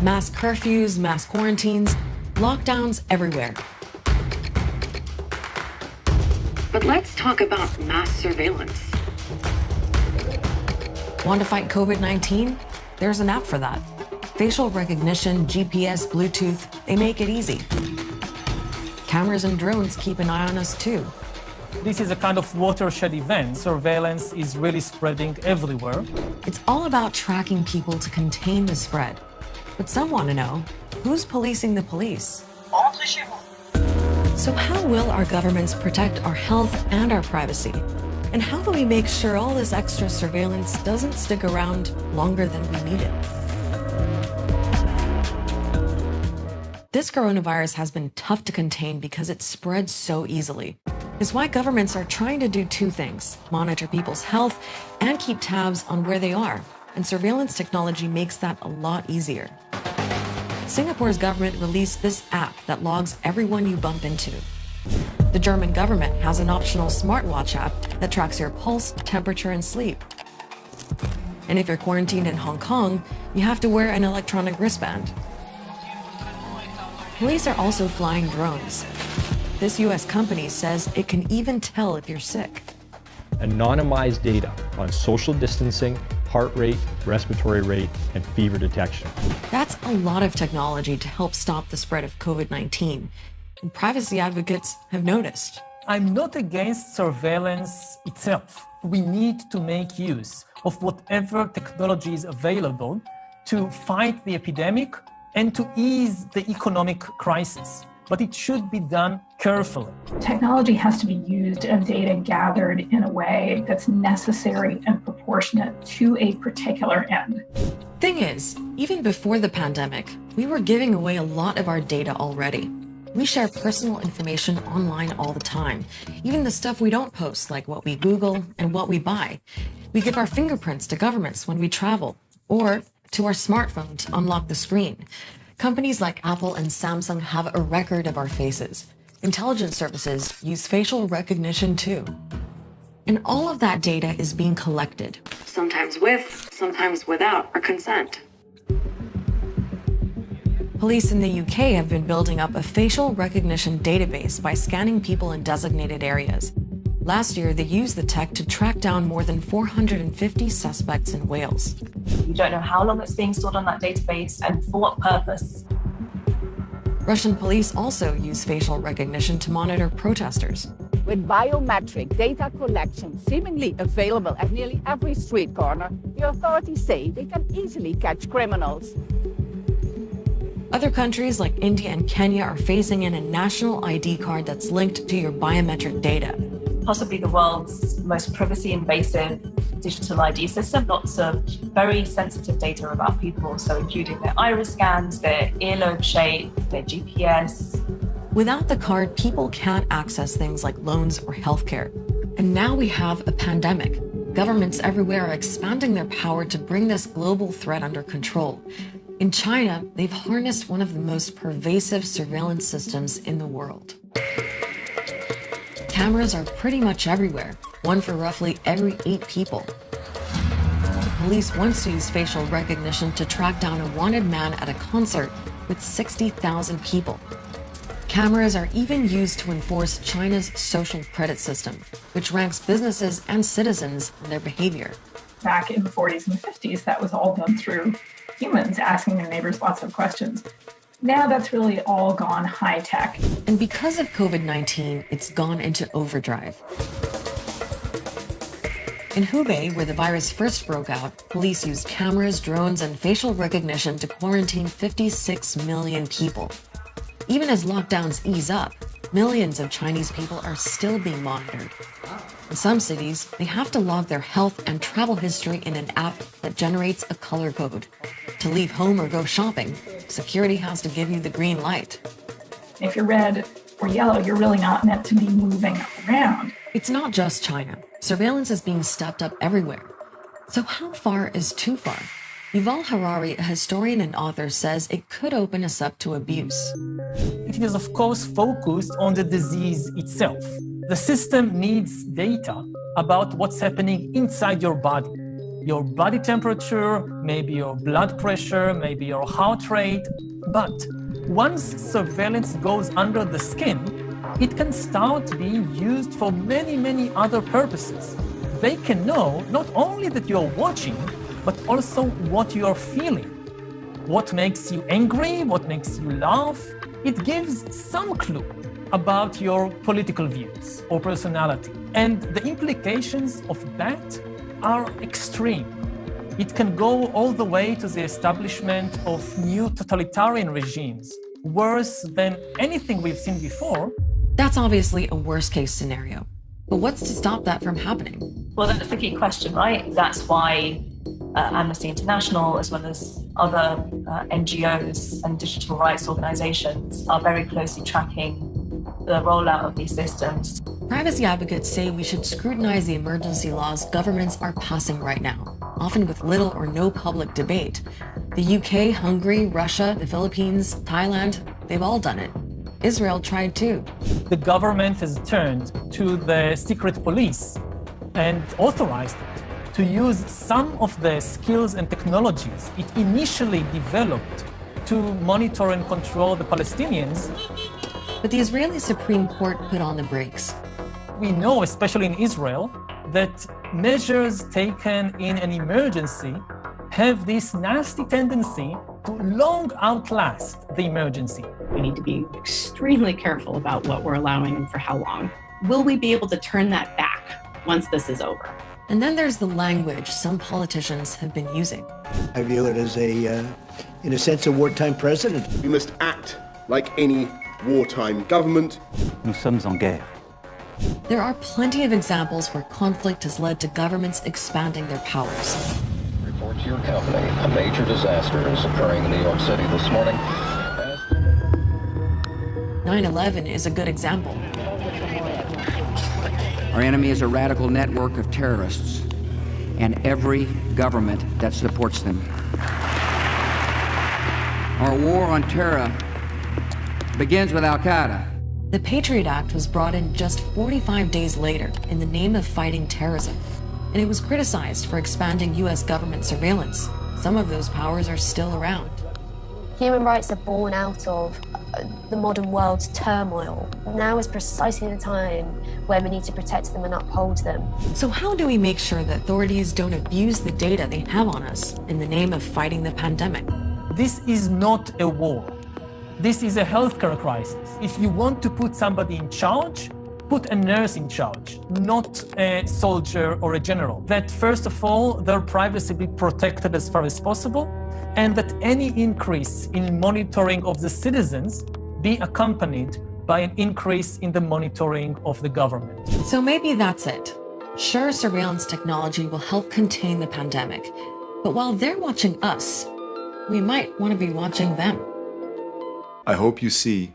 Mass curfews, mass quarantines, lockdowns everywhere. But let's talk about mass surveillance. Want to fight COVID-19? There's an app for that. Facial recognition, GPS, Bluetooth, they make it easy. Cameras and drones keep an eye on us too. This is a kind of watershed event. Surveillance is really spreading everywhere. It's all about tracking people to contain the spread. But some want to know, who's policing the police? So how will our governments protect our health and our privacy? And how do we make sure all this extra surveillance doesn't stick around longer than we need it? This coronavirus has been tough to contain because it spreads so easily. It's why governments are trying to do two things: monitor people's health and keep tabs on where they are. And surveillance technology makes that a lot easier. Singapore's government released this app that logs everyone you bump into. The German government has an optional smartwatch app that tracks your pulse, temperature, and sleep. And if you're quarantined in Hong Kong, you have to wear an electronic wristband. Police are also flying drones. This US company says it can even tell if you're sick. Anonymized data on social distancing, heart rate, respiratory rate, and fever detection. That's a lot of technology to help stop the spread of COVID-19. And privacy advocates have noticed. I'm not against surveillance itself. We need to make use of whatever technology is available to fight the epidemic and to ease the economic crisis. But it should be done carefully. Technology has to be used and data gathered in a way that's necessary and proportionate to a particular end. Thing is, even before the pandemic, we were giving away a lot of our data already. We share personal information online all the time, even the stuff we don't post, like what we Google and what we buy. We give our fingerprints to governments when we travel, or to our smartphone to unlock the screen. Companies like Apple and Samsung have a record of our faces. Intelligence services use facial recognition too. And all of that data is being collected. Sometimes with, sometimes without our consent. Police in the UK have been building up a facial recognition database by scanning people in designated areas. Last year, they used the tech to track down more than 450 suspects in Wales. We don't know how long it's being stored on that database and for what purpose. Russian police also use facial recognition to monitor protesters. With biometric data collection seemingly available at nearly every street corner, the authorities say they can easily catch criminals. Other countries like India and Kenya are phasing in a national ID card that's linked to your biometric data. Possibly the world's most privacy-invasive digital ID system. Lots of very sensitive data about people, so including their iris scans, their earlobe shape, their GPS. Without the card, people can't access things like loans or healthcare. And now we have a pandemic. Governments everywhere are expanding their power to bring this global threat under control. In China, they've harnessed one of the most pervasive surveillance systems in the world. Cameras are pretty much everywhere, one for roughly every 8 people. Police once used facial recognition to track down a wanted man at a concert with 60,000 people. Cameras are even used to enforce China's social credit system, which ranks businesses and citizens on their behavior. Back in the 40s and 50s, that was all done through humans asking their neighbors lots of questions. Now that's really all gone high tech. And because of COVID-19, it's gone into overdrive. In Hubei, where the virus first broke out, police used cameras, drones, and facial recognition to quarantine 56 million people. Even as lockdowns ease up, millions of Chinese people are still being monitored. In some cities, they have to log their health and travel history in an app that generates a color code. To leave home or go shopping, security has to give you the green light. If you're red or yellow, you're really not meant to be moving around. It's not just China. Surveillance is being stepped up everywhere. So how far is too far? Yuval Harari, a historian and author, says it could open us up to abuse. It is, of course, focused on the disease itself. The system needs data about what's happening inside your body. your body temperature, maybe your blood pressure, maybe your heart rate. But once surveillance goes under the skin, it can start being used for many, many other purposes. They can know not only that you're watching, but also what you're feeling. What makes you angry, what makes you laugh. It gives some clue about your political views or personality. And the implications of that are extreme. It can go all the way to the establishment of new totalitarian regimes, worse than anything we've seen before. That's obviously a worst-case scenario. But what's to stop that from happening? Well, that's the key question, right? That's why Amnesty International, as well as other NGOs and digital rights organizations, are very closely tracking the rollout of these systems. Privacy advocates say we should scrutinize the emergency laws governments are passing right now, often with little or no public debate. The UK, Hungary, Russia, the Philippines, Thailand, they've all done it. Israel tried too. The government has turned to the secret police and authorized it to use some of the skills and technologies it initially developed to monitor and control the Palestinians. But the Israeli Supreme Court put on the brakes. We know, especially in Israel, that measures taken in an emergency have this nasty tendency to long outlast the emergency. We need to be extremely careful about what we're allowing and for how long. Will we be able to turn that back once this is over? And then there's the language some politicians have been using. I view it as in a sense, a wartime president. We must act like any wartime government. Nous sommes en guerre. There are plenty of examples where conflict has led to governments expanding their powers. Report to your company. A major disaster is occurring in New York City this morning. 9/11 is a good example. Our enemy is a radical network of terrorists and every government that supports them. Our war on terror begins with Al-Qaeda. The Patriot Act was brought in just 45 days later in the name of fighting terrorism, and it was criticized for expanding U.S. government surveillance. Some of those powers are still around. Human rights are born out of the modern world's turmoil. Now is precisely the time where we need to protect them and uphold them. So how do we make sure that authorities don't abuse the data they have on us in the name of fighting the pandemic? This is not a war. This is a healthcare crisis. If you want to put somebody in charge, put a nurse in charge, not a soldier or a general. That first of all, their privacy be protected as far as possible, and that any increase in monitoring of the citizens be accompanied by an increase in the monitoring of the government. So maybe that's it. Sure, surveillance technology will help contain the pandemic, but while they're watching us, we might want to be watching them. I hope you see